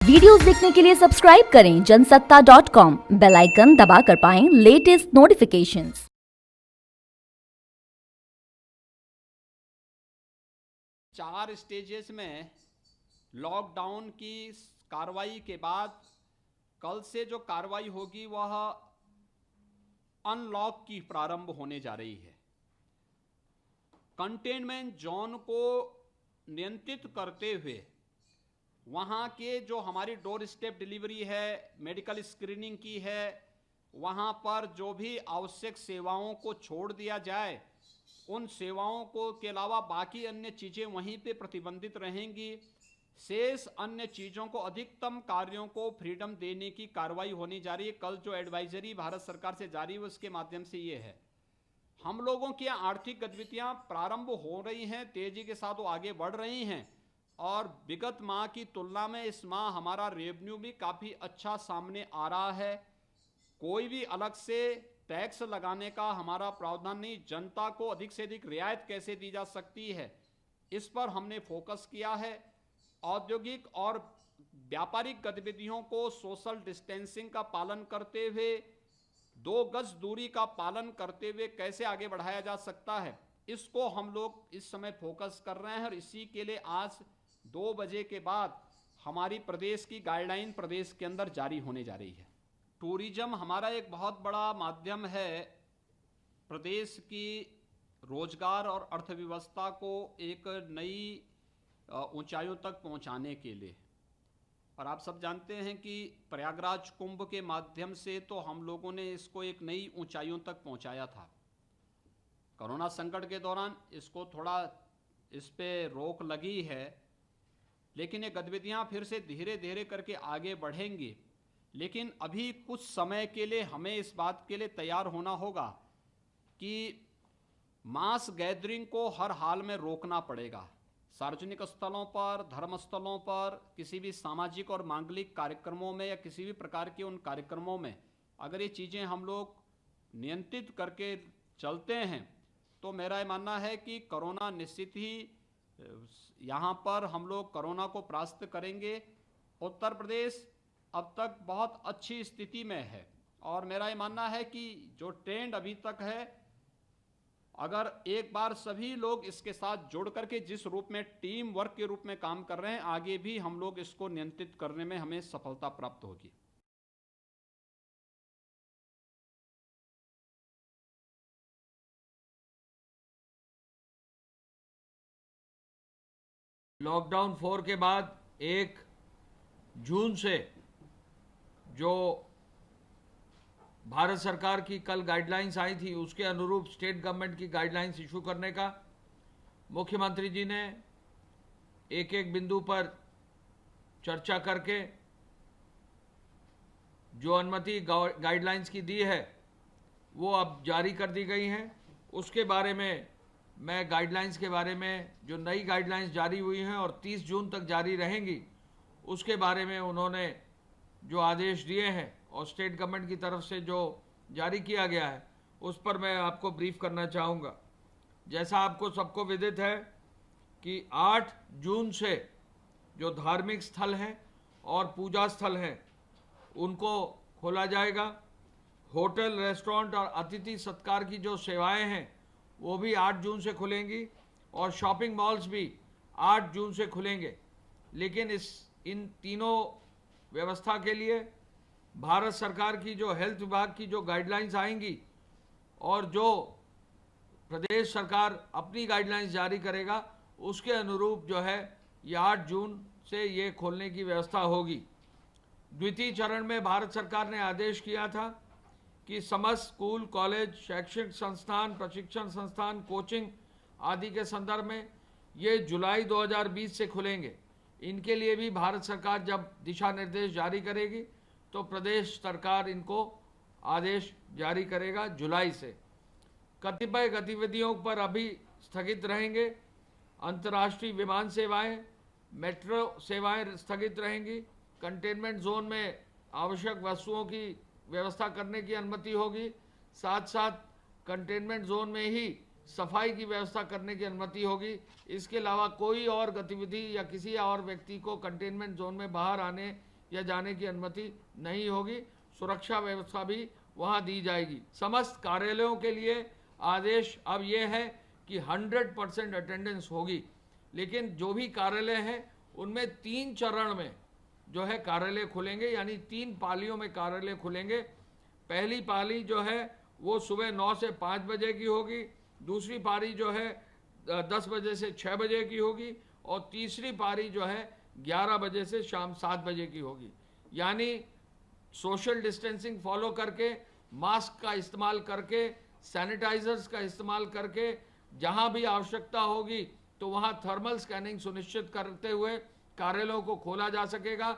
Videos देखने के लिए सब्सक्राइब करें जनसत्ता.com, बेल आइकन दबाकर पाएं लेटेस्ट नोटिफिकेशंस। चार स्टेजेस में लॉकडाउन की कार्रवाई के बाद कल से जो कार्रवाई होगी वह अनलॉक की प्रारंभ होने जा रही है। कंटेनमेंट जोन को नियंत्रित करते हुए वहाँ के जो हमारी डोर स्टेप डिलीवरी है, मेडिकल स्क्रीनिंग की है, वहाँ पर जो भी आवश्यक सेवाओं को छोड़ दिया जाए, उन सेवाओं को के अलावा बाकी अन्य चीज़ें वहीं पे प्रतिबंधित रहेंगी। शेष अन्य चीज़ों को, अधिकतम कार्यों को फ्रीडम देने की कार्रवाई होनी जा रही है। कल जो एडवाइजरी भारत सरकार से जारी हुई उसके माध्यम से ये है। हम लोगों की आर्थिक गतिविधियां प्रारंभ हो रही हैं, तेजी के साथ वो आगे बढ़ रही हैं और विगत माह की तुलना में इस माह हमारा रेवेन्यू भी काफ़ी अच्छा सामने आ रहा है। कोई भी अलग से टैक्स लगाने का हमारा प्रावधान नहीं, जनता को अधिक से अधिक रियायत कैसे दी जा सकती है इस पर हमने फोकस किया है। औद्योगिक और व्यापारिक गतिविधियों को सोशल डिस्टेंसिंग का पालन करते हुए, 2 गज दूरी का पालन करते हुए कैसे आगे बढ़ाया जा सकता है, इसको हम लोग इस समय फोकस कर रहे हैं। और इसी के लिए आज 2 बजे के बाद हमारी प्रदेश की गाइडलाइन प्रदेश के अंदर जारी होने जा रही है। टूरिज्म हमारा एक बहुत बड़ा माध्यम है प्रदेश की रोजगार और अर्थव्यवस्था को एक नई ऊंचाइयों तक पहुंचाने के लिए। और आप सब जानते हैं कि प्रयागराज कुंभ के माध्यम से तो हम लोगों ने इसको एक नई ऊंचाइयों तक पहुंचाया था। कोरोना संकट के दौरान इसको थोड़ा इस पे रोक लगी है, लेकिन ये गतिविधियां फिर से धीरे धीरे करके आगे बढ़ेंगी। लेकिन अभी कुछ समय के लिए हमें इस बात के लिए तैयार होना होगा कि मास गैदरिंग को हर हाल में रोकना पड़ेगा। सार्वजनिक स्थलों पर, धर्म स्थलों पर, किसी भी सामाजिक और मांगलिक कार्यक्रमों में या किसी भी प्रकार के उन कार्यक्रमों में अगर ये चीज़ें हम लोग नियंत्रित करके चलते हैं तो मेरा ये मानना है कि कोरोना निश्चित ही यहाँ पर हम लोग कोरोना को परास्त करेंगे। उत्तर प्रदेश अब तक बहुत अच्छी स्थिति में है और मेरा ये मानना है कि जो ट्रेंड अभी तक है, अगर एक बार सभी लोग इसके साथ जुड़ करके जिस रूप में टीम वर्क के रूप में काम कर रहे हैं, आगे भी हम लोग इसको नियंत्रित करने में हमें सफलता प्राप्त होगी। लॉकडाउन 4 के बाद 1 जून से जो भारत सरकार की कल गाइडलाइंस आई थी उसके अनुरूप स्टेट गवर्नमेंट की गाइडलाइंस इशू करने का मुख्यमंत्री जी ने एक एक बिंदु पर चर्चा करके जो अनुमति गाइडलाइंस की दी है वो अब जारी कर दी गई हैं। उसके बारे में मैं गाइडलाइंस के बारे में, जो नई गाइडलाइंस जारी हुई हैं और 30 जून तक जारी रहेंगी, उसके बारे में उन्होंने जो आदेश दिए हैं और स्टेट गवर्नमेंट की तरफ से जो जारी किया गया है उस पर मैं आपको ब्रीफ करना चाहूँगा। जैसा आपको सबको विदित है कि 8 जून से जो धार्मिक स्थल हैं और पूजा स्थल हैं उनको खोला जाएगा। होटल, रेस्टोरेंट और अतिथि सत्कार की जो सेवाएं हैं वो भी 8 जून से खुलेंगी और शॉपिंग मॉल्स भी 8 जून से खुलेंगे। लेकिन इन तीनों व्यवस्था के लिए भारत सरकार की जो हेल्थ विभाग की जो गाइडलाइंस आएंगी और जो प्रदेश सरकार अपनी गाइडलाइंस जारी करेगा उसके अनुरूप जो है ये 8 जून से ये खोलने की व्यवस्था होगी। द्वितीय चरण में भारत सरकार ने आदेश किया था कि समस्त स्कूल, कॉलेज, शैक्षिक संस्थान, प्रशिक्षण संस्थान, कोचिंग आदि के संदर्भ में ये जुलाई 2020 से खुलेंगे। इनके लिए भी भारत सरकार जब दिशा निर्देश जारी करेगी तो प्रदेश सरकार इनको आदेश जारी करेगा जुलाई से। कतिपय गतिविधियों पर अभी स्थगित रहेंगे। अंतर्राष्ट्रीय विमान सेवाएं, मेट्रो सेवाएं स्थगित रहेंगी। कंटेनमेंट जोन में आवश्यक वस्तुओं की व्यवस्था करने की अनुमति होगी। साथ साथ कंटेनमेंट जोन में ही सफाई की व्यवस्था करने की अनुमति होगी। इसके अलावा कोई और गतिविधि या किसी और व्यक्ति को कंटेनमेंट जोन में बाहर आने या जाने की अनुमति नहीं होगी। सुरक्षा व्यवस्था भी वहां दी जाएगी। समस्त कार्यालयों के लिए आदेश अब ये है कि 100% अटेंडेंस होगी, लेकिन जो भी कार्यालय हैं उनमें 3 चरण में जो है कार्यालय खुलेंगे, यानी 3 पालियों में कार्यालय खुलेंगे। पहली पाली जो है वो सुबह 9 से 5 बजे की होगी, दूसरी पारी जो है 10 बजे से 6 बजे की होगी, और तीसरी पारी जो है 11 बजे से शाम 7 बजे की होगी। यानी सोशल डिस्टेंसिंग फॉलो करके, मास्क का इस्तेमाल करके, सैनिटाइजर्स का इस्तेमाल करके, जहां भी आवश्यकता होगी तो वहां थर्मल स्कैनिंग सुनिश्चित करते हुए कार्यालयों को खोला जा सकेगा।